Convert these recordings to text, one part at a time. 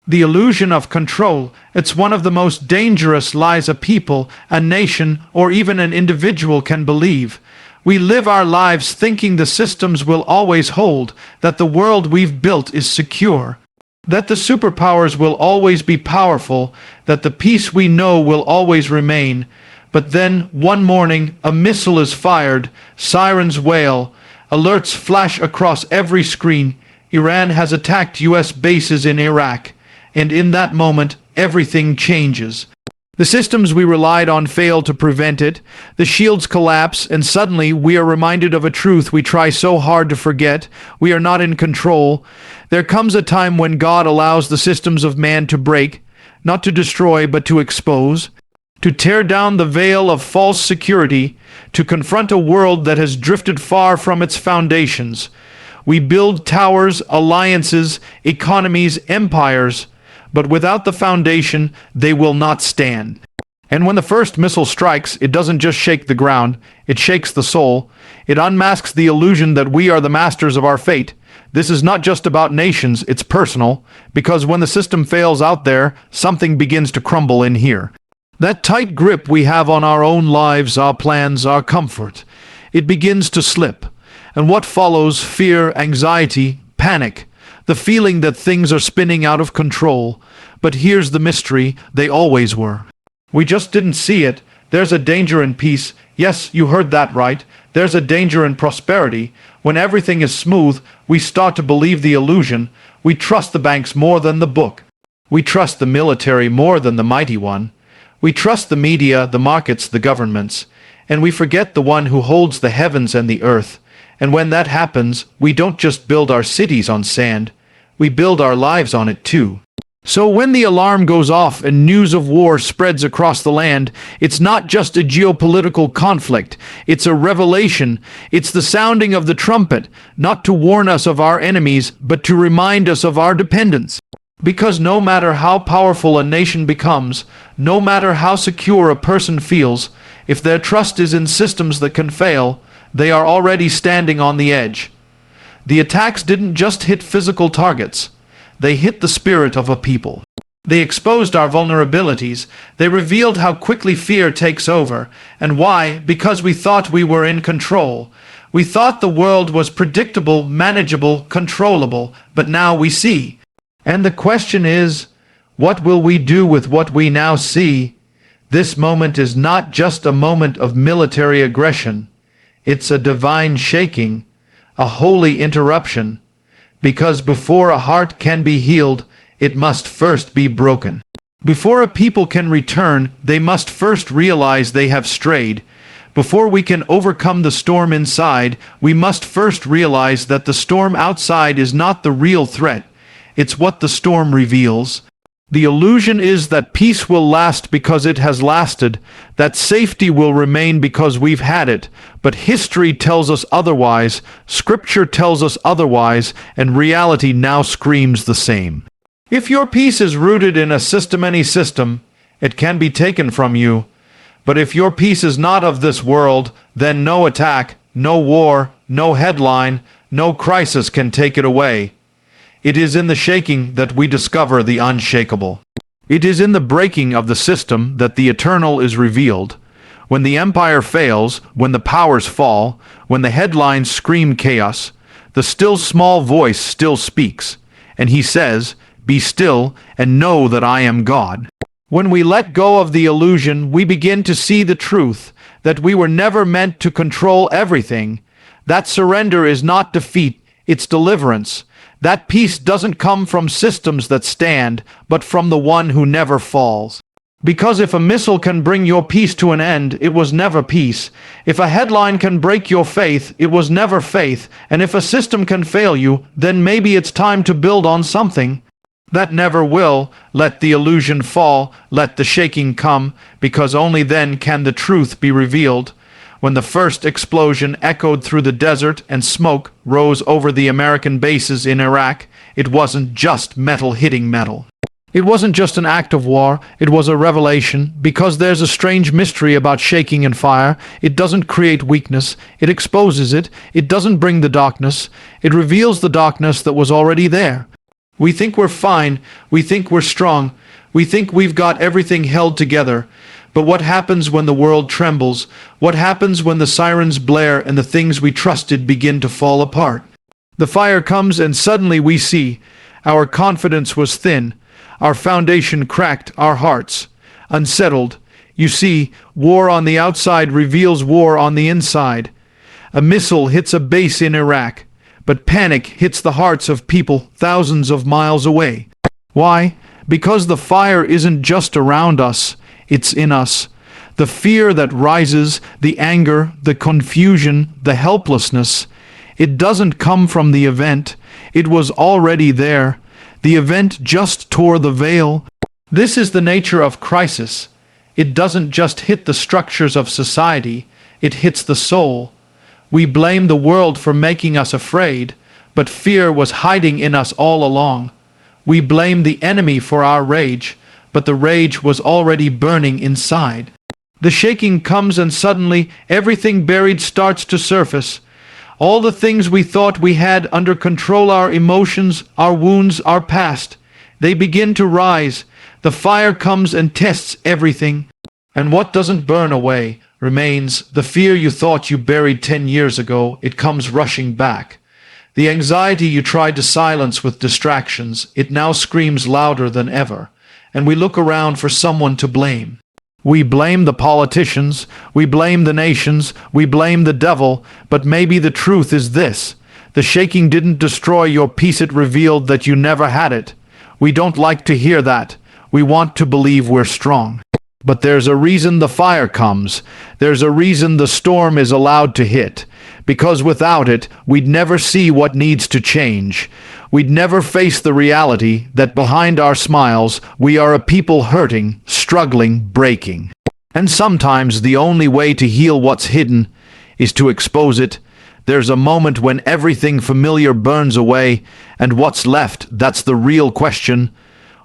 The illusion of control, it's one of the most dangerous lies a people, a nation, or even an individual can believe. We live our lives thinking the systems will always hold, that the world we've built is secure, that the superpowers will always be powerful, that the peace we know will always remain. But then, one morning, a missile is fired, sirens wail, alerts flash across every screen. Iran has attacked U.S. bases in Iraq. And in that moment, everything changes. The systems we relied on fail to prevent it, the shields collapse, and suddenly we are reminded of a truth we try so hard to forget: we are not in control. There comes a time when God allows the systems of man to break, not to destroy but to expose, to tear down the veil of false security, to confront a world that has drifted far from its foundations. We build towers, alliances, economies, empires, but without the foundation, they will not stand. And when the first missile strikes, it doesn't just shake the ground, it shakes the soul. It unmasks the illusion that we are the masters of our fate. This is not just about nations, it's personal, because when the system fails out there, something begins to crumble in here. That tight grip we have on our own lives, our plans, our comfort, it begins to slip. And what follows? Fear, anxiety, panic. The feeling that things are spinning out of control. But here's the mystery: they always were. We just didn't see it. There's a danger in peace. Yes, you heard that right. There's a danger in prosperity. When everything is smooth, we start to believe the illusion. We trust the banks more than the book. We trust the military more than the mighty one. We trust the media, the markets, the governments. And we forget the one who holds the heavens and the earth. And when that happens, we don't just build our cities on sand, we build our lives on it too. So when the alarm goes off and news of war spreads across the land, it's not just a geopolitical conflict, it's a revelation. It's the sounding of the trumpet, not to warn us of our enemies, but to remind us of our dependence. Because no matter how powerful a nation becomes, no matter how secure a person feels, if their trust is in systems that can fail, they are already standing on the edge. The attacks didn't just hit physical targets. They hit the spirit of a people. They exposed our vulnerabilities. They revealed how quickly fear takes over. And why? Because we thought we were in control. We thought the world was predictable, manageable, controllable. But now we see. And the question is, what will we do with what we now see? This moment is not just a moment of military aggression. It's a divine shaking, a holy interruption, because before a heart can be healed, it must first be broken. Before a people can return, they must first realize they have strayed. Before we can overcome the storm inside, we must first realize that the storm outside is not the real threat. It's what the storm reveals. The illusion is that peace will last because it has lasted, that safety will remain because we've had it. But history tells us otherwise, scripture tells us otherwise, and reality now screams the same. If your peace is rooted in a system, any system, it can be taken from you. But if your peace is not of this world, then no attack, no war, no headline, no crisis can take it away. It is in the shaking that we discover the unshakable. It is in the breaking of the system that the eternal is revealed. When the empire fails, when the powers fall, when the headlines scream chaos, the still small voice still speaks, and he says, "Be still and know that I am God." When we let go of the illusion, we begin to see the truth, that we were never meant to control everything. That surrender is not defeat, it's deliverance. That peace doesn't come from systems that stand, but from the one who never falls. Because if a missile can bring your peace to an end, it was never peace. If a headline can break your faith, it was never faith. And if a system can fail you, then maybe it's time to build on something that never will. Let the illusion fall, let the shaking come, because only then can the truth be revealed. When the first explosion echoed through the desert and smoke rose over the American bases in Iraq, it wasn't just metal hitting metal. It wasn't just an act of war, it was a revelation, because there's a strange mystery about shaking and fire. It doesn't create weakness, it exposes it. It doesn't bring the darkness, it reveals the darkness that was already there. We think we're fine, we think we're strong, we think we've got everything held together. But what happens when the world trembles? What happens when the sirens blare and the things we trusted begin to fall apart? The fire comes and suddenly we see our confidence was thin, our foundation cracked, our hearts unsettled. You see, war on the outside reveals war on the inside. A missile hits a base in Iraq, but panic hits the hearts of people thousands of miles away. Why? Because the fire isn't just around us, it's in us. The fear that rises, the anger, the confusion, the helplessness, it doesn't come from the event. It was already there. The event just tore the veil. This is the nature of crisis. It doesn't just hit the structures of society, it hits the soul. We blame the world for making us afraid, but fear was hiding in us all along. We blame the enemy for our rage, but the rage was already burning inside. The shaking comes and suddenly everything buried starts to surface. All the things we thought we had under control, our emotions, our wounds, our past, they begin to rise. The fire comes and tests everything. And what doesn't burn away remains. The fear you thought you buried 10 years ago, it comes rushing back. The anxiety you tried to silence with distractions, it now screams louder than ever. And we look around for someone to blame. We blame the politicians, we blame the nations, we blame the devil, but maybe the truth is this. The shaking didn't destroy your peace, it revealed that you never had it. We don't like to hear that. We want to believe we're strong. But there's a reason the fire comes. There's a reason the storm is allowed to hit. Because without it, we'd never see what needs to change. We'd never face the reality that behind our smiles, we are a people hurting, struggling, breaking. And sometimes the only way to heal what's hidden is to expose it. There's a moment when everything familiar burns away, and what's left, that's the real question.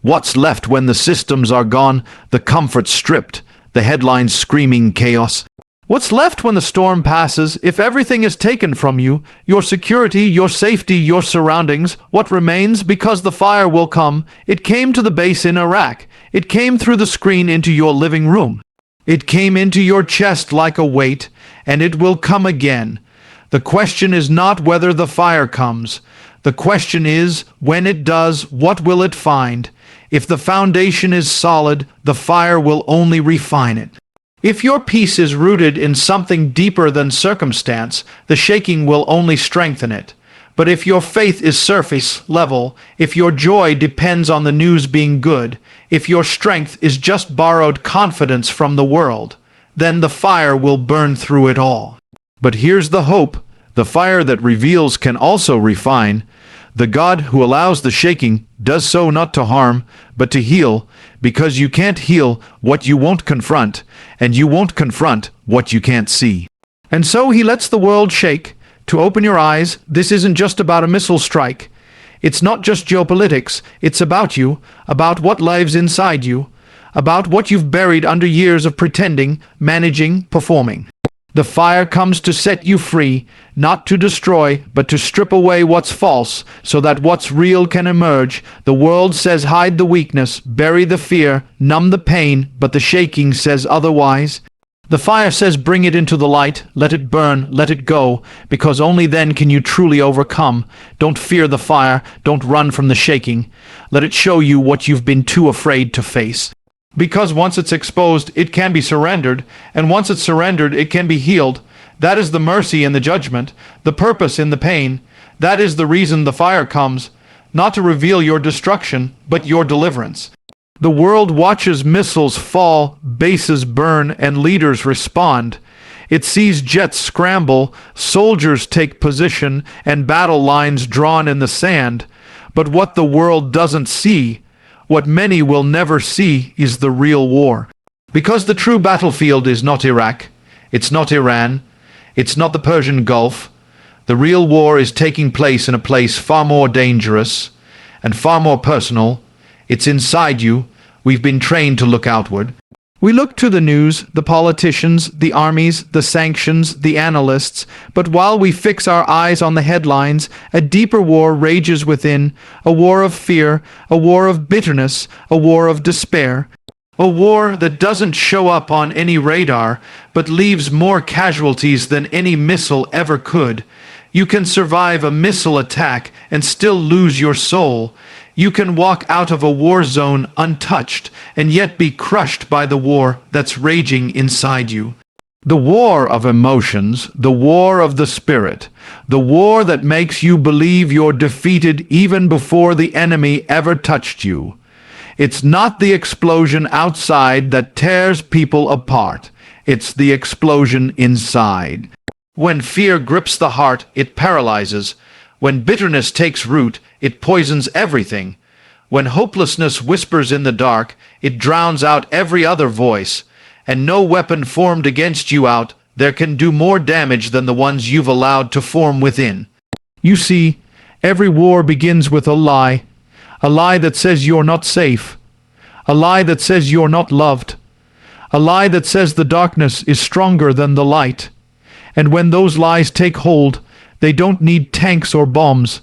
What's left when the systems are gone, the comfort stripped, the headlines screaming chaos? What's left when the storm passes, if everything is taken from you, your security, your safety, your surroundings? What remains? Because the fire will come. It came to the base in Iraq. It came through the screen into your living room. It came into your chest like a weight, and it will come again. The question is not whether the fire comes. The question is, when it does, what will it find? If the foundation is solid, the fire will only refine it. If your peace is rooted in something deeper than circumstance, the shaking will only strengthen it. But if your faith is surface level, if your joy depends on the news being good, if your strength is just borrowed confidence from the world, then the fire will burn through it all. But here's the hope. The fire that reveals can also refine. The God who allows the shaking does so not to harm, but to heal, because you can't heal what you won't confront, and you won't confront what you can't see. And so he lets the world shake. To open your eyes, this isn't just about a missile strike. It's not just geopolitics. It's about you, about what lives inside you, about what you've buried under years of pretending, managing, performing. The fire comes to set you free, not to destroy, but to strip away what's false, so that what's real can emerge. The world says hide the weakness, bury the fear, numb the pain, but the shaking says otherwise. The fire says bring it into the light, let it burn, let it go, because only then can you truly overcome. Don't fear the fire, don't run from the shaking. Let it show you what you've been too afraid to face. Because once it's exposed, it can be surrendered, and once it's surrendered, it can be healed. That is the mercy in the judgment, the purpose in the pain. That is the reason the fire comes, not to reveal your destruction, but your deliverance. The world watches missiles fall, bases burn, and leaders respond. It sees jets scramble, soldiers take position, and battle lines drawn in the sand. But what the world doesn't see, what many will never see, is the real war. Because the true battlefield is not Iraq, it's not Iran, it's not the Persian Gulf. The real war is taking place in a place far more dangerous and far more personal. It's inside you. We've been trained to look outward. We look to the news, the politicians, the armies, the sanctions, the analysts, but while we fix our eyes on the headlines, a deeper war rages within, a war of fear, a war of bitterness, a war of despair. A war that doesn't show up on any radar, but leaves more casualties than any missile ever could. You can survive a missile attack and still lose your soul. You can walk out of a war zone untouched and yet be crushed by the war that's raging inside you. The war of emotions, the war of the spirit, the war that makes you believe you're defeated even before the enemy ever touched you. It's not the explosion outside that tears people apart. It's the explosion inside. When fear grips the heart, it paralyzes. When bitterness takes root, it poisons everything. When hopelessness whispers in the dark, it drowns out every other voice. And no weapon formed against you out there can do more damage than the ones you've allowed to form within. You see, every war begins with a lie that says you're not safe, a lie that says you're not loved, a lie that says the darkness is stronger than the light. And when those lies take hold, they don't need tanks or bombs.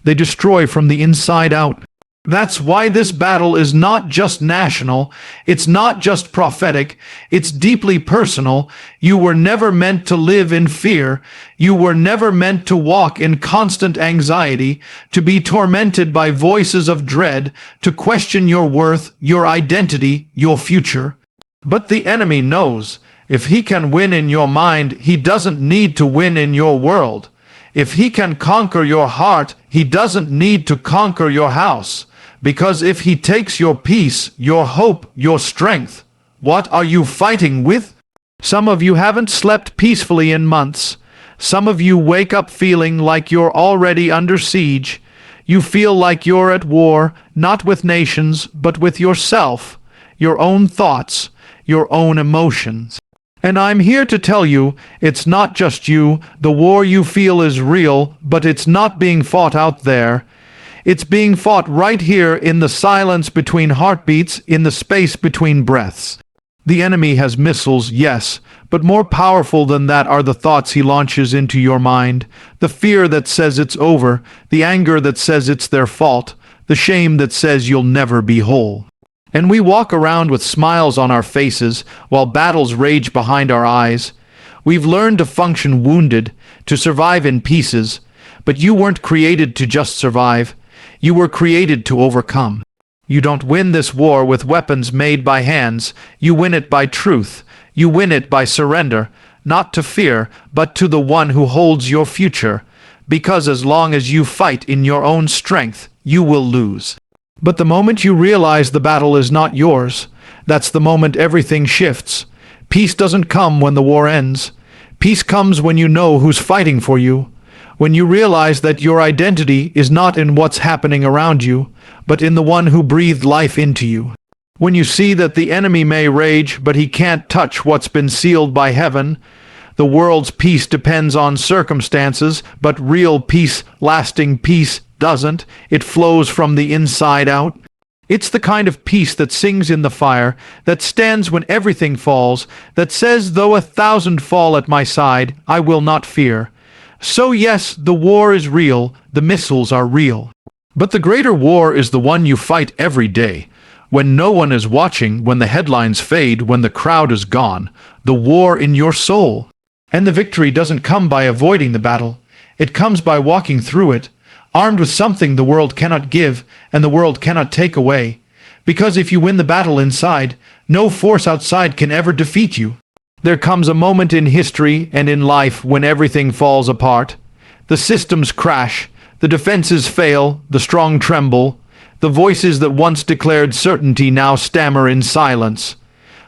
They destroy from the inside out. That's why this battle is not just national, it's not just prophetic, it's deeply personal. You were never meant to live in fear. You were never meant to walk in constant anxiety, to be tormented by voices of dread, to question your worth, your identity, your future. But the enemy knows, if he can win in your mind, he doesn't need to win in your world. If he can conquer your heart, he doesn't need to conquer your house. Because if he takes your peace, your hope, your strength, what are you fighting with? Some of you haven't slept peacefully in months. Some of you wake up feeling like you're already under siege. You feel like you're at war, not with nations, but with yourself, your own thoughts, your own emotions. And I'm here to tell you, it's not just you. The war you feel is real, but it's not being fought out there. It's being fought right here in the silence between heartbeats, in the space between breaths. The enemy has missiles, yes, but more powerful than that are the thoughts he launches into your mind. The fear that says it's over, the anger that says it's their fault, the shame that says you'll never be whole. And we walk around with smiles on our faces while battles rage behind our eyes. We've learned to function wounded, to survive in pieces, but you weren't created to just survive. You were created to overcome. You don't win this war with weapons made by hands. You win it by truth. You win it by surrender, not to fear, but to the one who holds your future. Because as long as you fight in your own strength, you will lose. But the moment you realize the battle is not yours, that's the moment everything shifts. Peace doesn't come when the war ends. Peace comes when you know who's fighting for you. When you realize that your identity is not in what's happening around you, but in the one who breathed life into you. When you see that the enemy may rage, but he can't touch what's been sealed by heaven. The world's peace depends on circumstances, but real peace, lasting peace, doesn't. It flows from the inside out. It's the kind of peace that sings in the fire, that stands when everything falls, that says, though 1,000 fall at my side, I will not fear. So yes, the war is real, the missiles are real. But the greater war is the one you fight every day. When no one is watching, when the headlines fade, when the crowd is gone. The war in your soul. And the victory doesn't come by avoiding the battle. It comes by walking through it, armed with something the world cannot give and the world cannot take away. Because if you win the battle inside, no force outside can ever defeat you. There comes a moment in history and in life when everything falls apart. The systems crash, the defenses fail, the strong tremble. The voices that once declared certainty now stammer in silence.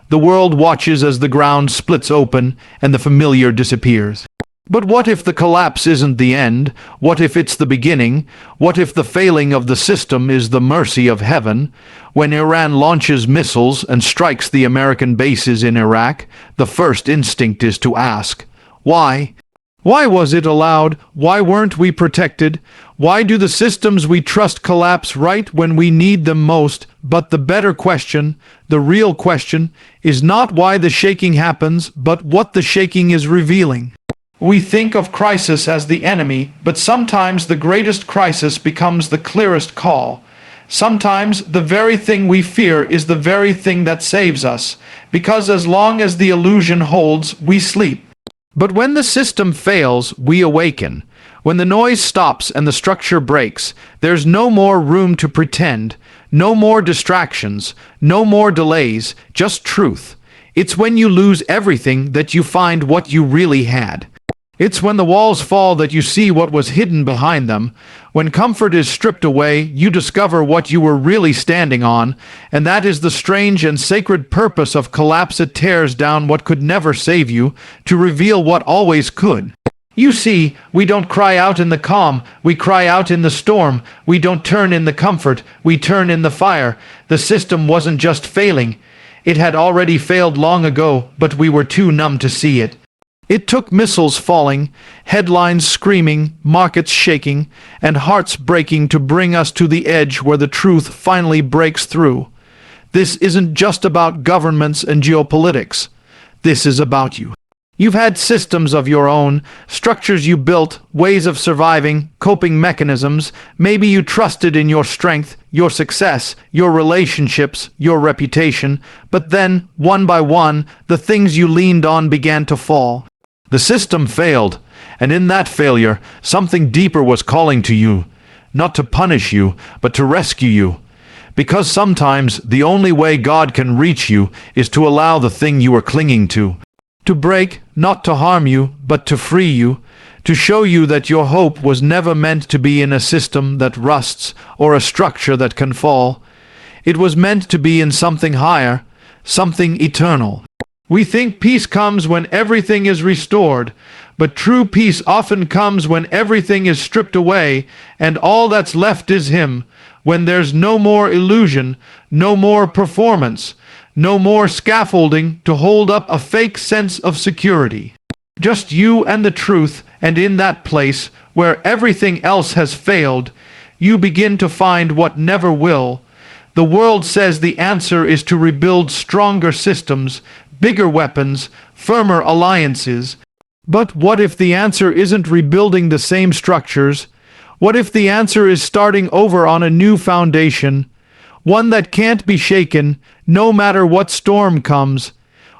The world watches as the ground splits open and the familiar disappears. But what if the collapse isn't the end? What if it's the beginning? What if the failing of the system is the mercy of heaven? When Iran launches missiles and strikes the American bases in Iraq, the first instinct is to ask, why? Why was it allowed? Why weren't we protected? Why do the systems we trust collapse right when we need them most? But the better question, the real question, is not why the shaking happens, but what the shaking is revealing. We think of crisis as the enemy, but sometimes the greatest crisis becomes the clearest call. Sometimes the very thing we fear is the very thing that saves us, because as long as the illusion holds, we sleep. But when the system fails, we awaken. When the noise stops and the structure breaks, there's no more room to pretend, no more distractions, no more delays, just truth. It's when you lose everything that you find what you really had. It's when the walls fall that you see what was hidden behind them. When comfort is stripped away, you discover what you were really standing on, and that is the strange and sacred purpose of collapse. It tears down what could never save you, to reveal what always could. You see, we don't cry out in the calm, we cry out in the storm. We don't turn in the comfort, we turn in the fire. The system wasn't just failing. It had already failed long ago, but we were too numb to see it. It took missiles falling, headlines screaming, markets shaking, and hearts breaking to bring us to the edge where the truth finally breaks through. This isn't just about governments and geopolitics. This is about you. You've had systems of your own, structures you built, ways of surviving, coping mechanisms. Maybe you trusted in your strength, your success, your relationships, your reputation. But then, one by one, the things you leaned on began to fall. The system failed, and in that failure, something deeper was calling to you, not to punish you, but to rescue you. Because sometimes the only way God can reach you is to allow the thing you are clinging to break, not to harm you, but to free you, to show you that your hope was never meant to be in a system that rusts or a structure that can fall. It was meant to be in something higher, something eternal. We think peace comes when everything is restored, but true peace often comes when everything is stripped away and all that's left is Him, when there's no more illusion, no more performance, no more scaffolding to hold up a fake sense of security. Just you and the truth, and in that place, where everything else has failed, you begin to find what never will. The world says the answer is to rebuild stronger systems, bigger weapons, firmer alliances. But what if the answer isn't rebuilding the same structures? What if the answer is starting over on a new foundation? One that can't be shaken, no matter what storm comes.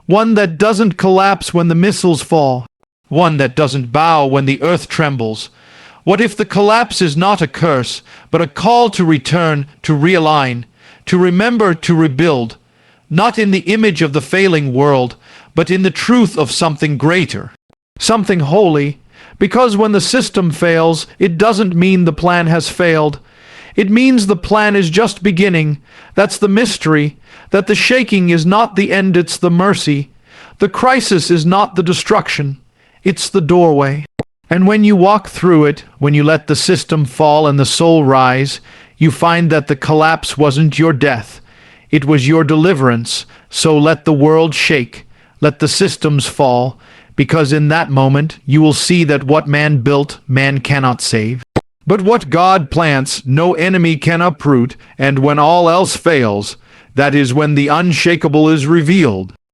One that doesn't collapse when the missiles fall. One that doesn't bow when the earth trembles. What if the collapse is not a curse, but a call to return, to realign, to remember, to rebuild? Not in the image of the failing world, but in the truth of something greater. Something holy. Because when the system fails, it doesn't mean the plan has failed. It means the plan is just beginning. That's the mystery, that the shaking is not the end, it's the mercy. The crisis is not the destruction, it's the doorway. And when you walk through it, when you let the system fall and the soul rise, you find that the collapse wasn't your death. It was your deliverance. So let the world shake, let the systems fall, because in that moment you will see that what man built, man cannot save. But what God plants, no enemy can uproot, and when all else fails, that is when the unshakable is revealed.